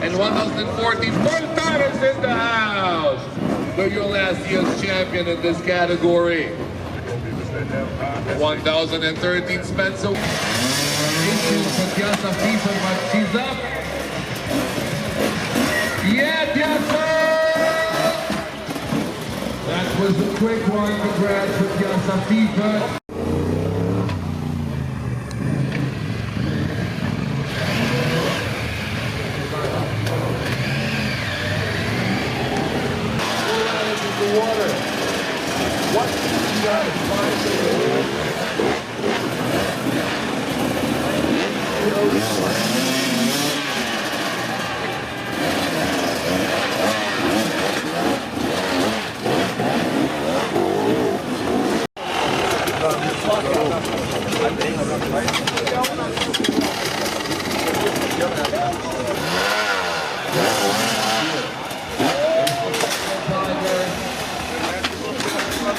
And 1014, Paul Torres in the house. So your last year's champion in this category. 1013 Spencer. But she's up. Yeah, Tiasa! That was a quick one. Congrats with Tiasa FIFA.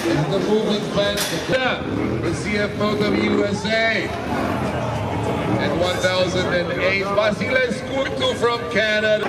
The movement plan, the CFO of USA. And 1008, Vasile Scurtu from Canada.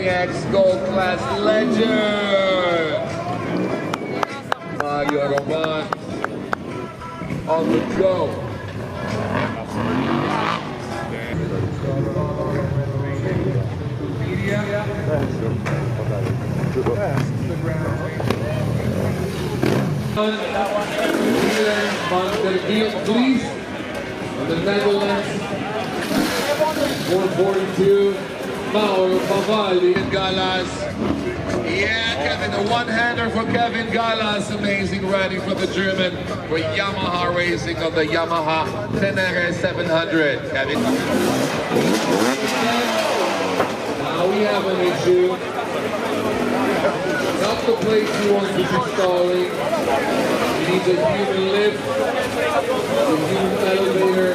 Romaniacs Gold Class Legend Mario Roman on the go. Van der Wiel, please, from the Netherlands. 442, Mauro Pavalli. Galas. Yeah, Kevin, a one-hander for Kevin Galas. Amazing riding from the German for Yamaha Racing of the Yamaha Tenere 700. Kevin. Now we have an issue. Not the place you want to be installing. You need a human lift, a human elevator.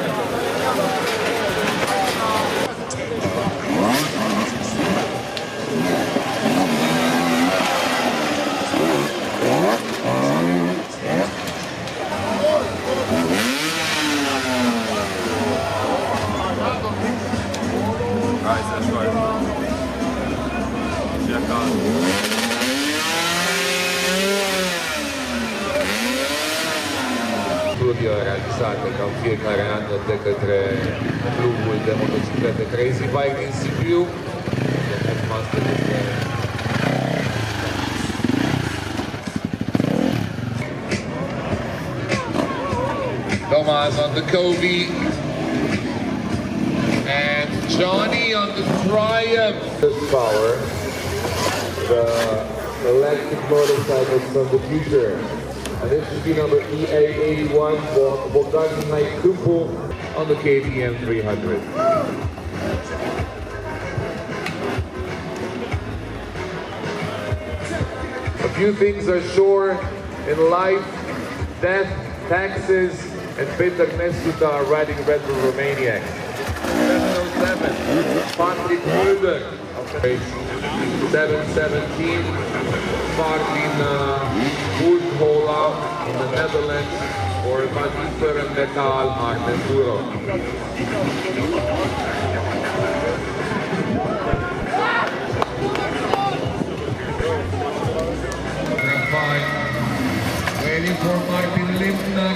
Realizate ca în fiecare an de către clubul de motociclete Crazy Bike din Sibiu. Thomas on the Kobe and Johnny on the Triumph. Power, the electric motorcycles from the future. And this should be number EA81 for Bogdan Naikupu on the KTM 300. A few things are sure in life: death, taxes, and Peter Nescuta are riding Red Bull Romaniacs. 707, Patrick Mulder, 717, Martin Woodhola in the Netherlands for XTRM Hard Enduro. Waiting for Martin Lindner.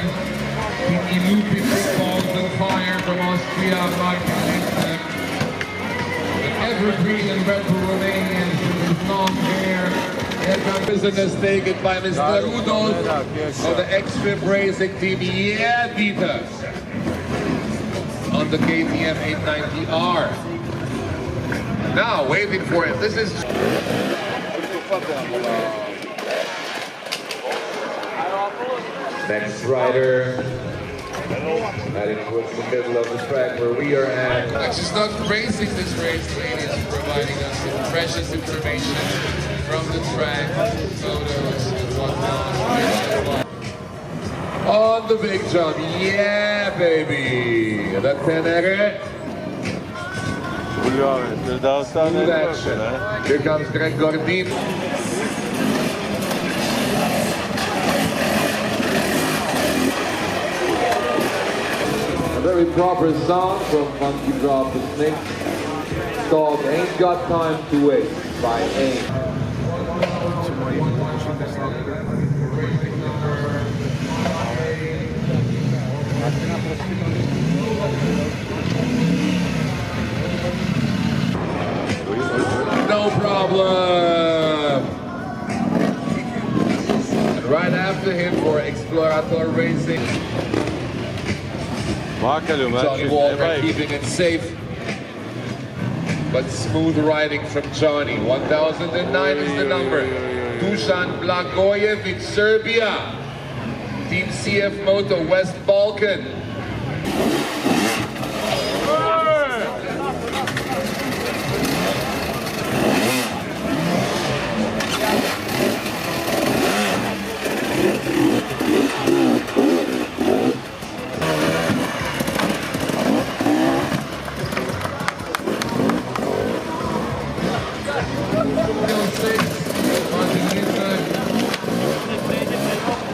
Ilupi footballs and fire from Austria, Martin Lindner. The evergreen and Red Bull Romanians with his long hair. Business taken by Mr. Rudolph of the X-Trip Racing Team. Yeah, Dieter. on the KTM 890R. Now, waiting for it. This is... Next rider, heading towards the middle of the track where we are at. Actually, not racing this race, ladies, providing us some precious information from the track, photos and whatnot. On the big jump, yeah, baby! The Tenere. Smooth action. Here comes Greg Gordin. A very proper song from Monkey Drop the Snake. It's called Ain't Got Time to Waste by AIM. No problem. And right after him for Explorator Racing. Johnny Walker keeping it safe, but smooth riding from Johnny. 1009 is the number. Dusan Blagojevic, Serbia. Team CF Moto, West Balkan.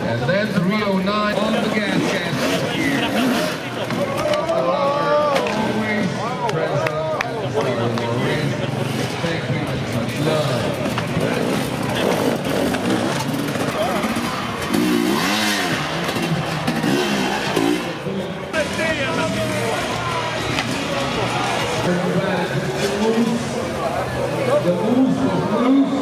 And then 309 on the gas can. Always present and thank you and much love. The moose was loose.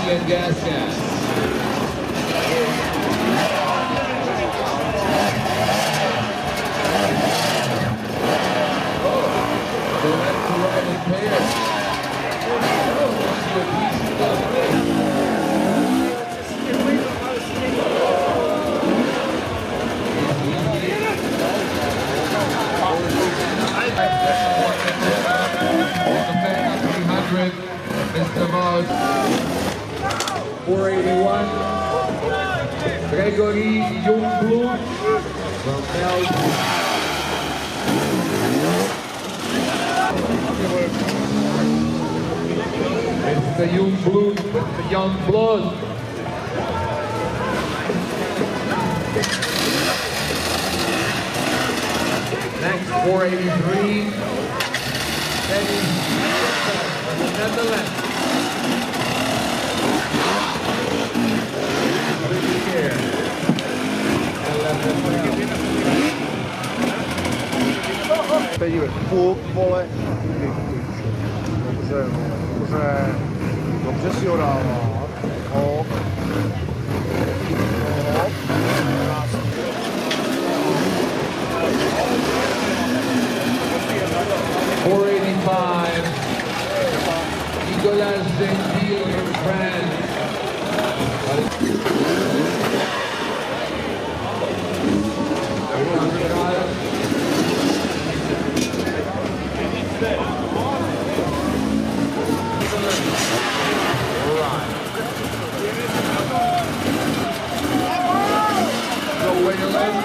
And gas gas. The left to right in pairs. Mr. Mouse. 481. Gregory Youngbloed from Belgium. Mr. Youngbloed, Mr. Youngblood. Next 483. Dennis from the Netherlands. Teď půl vole. Dobře si ho dává. Hop. Hop. 485. Nicolas Gentile from France. Go where you left.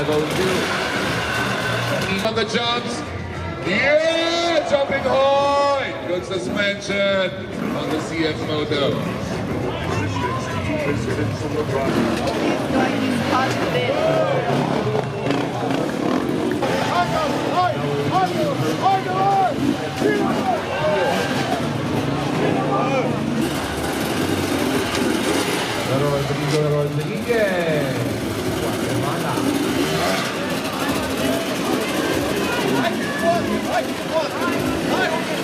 502. On the jumps. Yeah, jumping high. Good suspension on the CF moto. He's going his positive. Rodriguez. Guatemala. Hey,